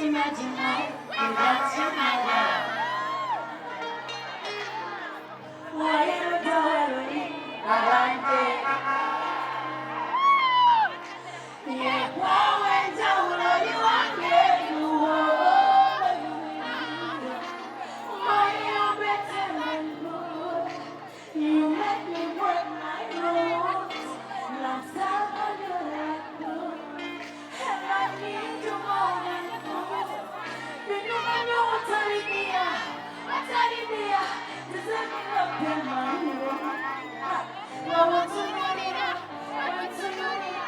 Imagine life without you, my love. Why you don't leave? Yeah, why don't you want you better than good? You make me work my roots. Last time I knew that good, and I need you more than food. You know I know what's telling me, does that mean up in my room? I want to know it, I want to know it.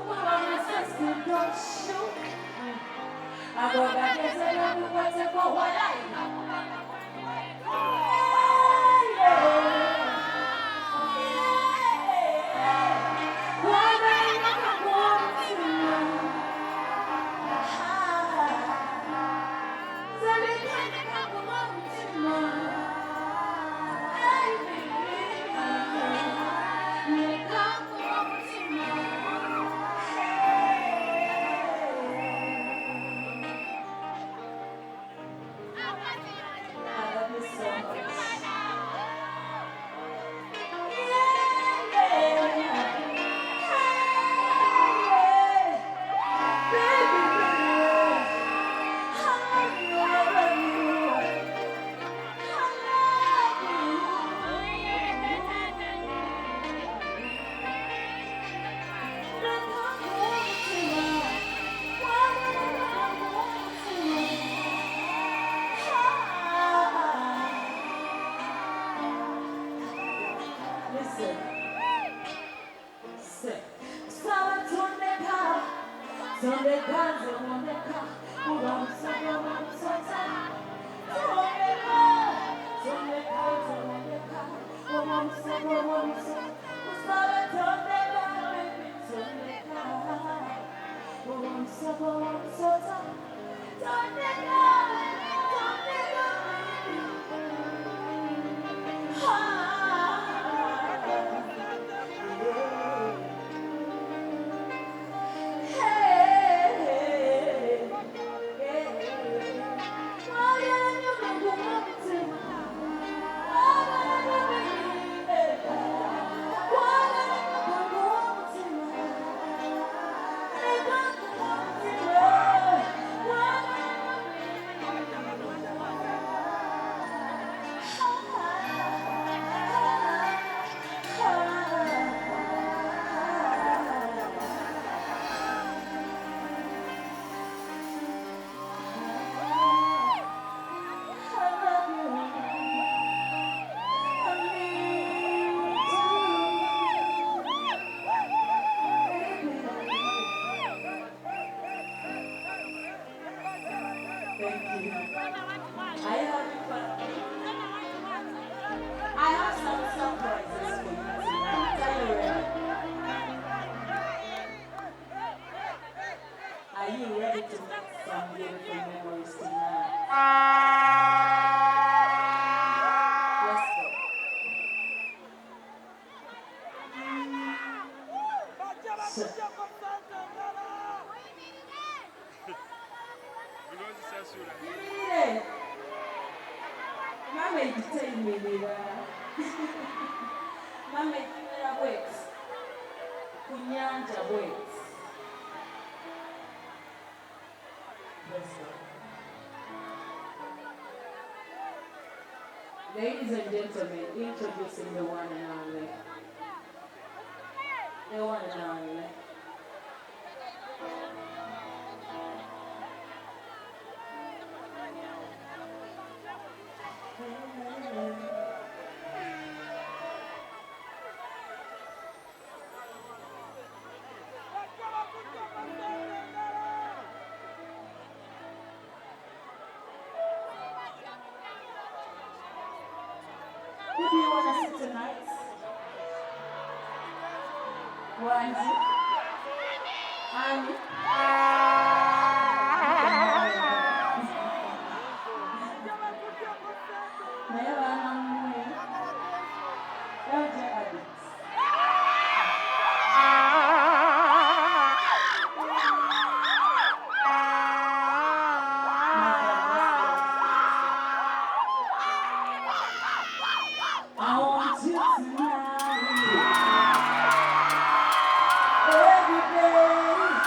Well, I'm a sister, don't shoot. I go back and say, I'm going to go what I know. Are you ready to make some beautiful memories tonight? Let's go. Mama entertain me, Mama wait. Kunyanja wait. Let's go. Ladies and gentlemen, introducing the one and only. The one and only. Who do you want to see tonight? Wanji? Annie? Never know. LJ Addicts. I want you to know every day,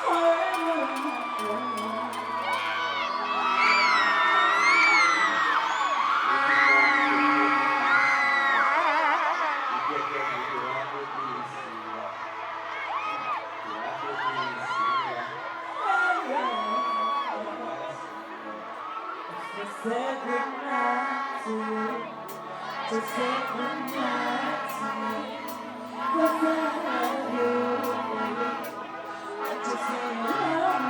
forever and ever. Just say goodnight to you. Just say goodnight to me. Just say I love you, baby. Just say I love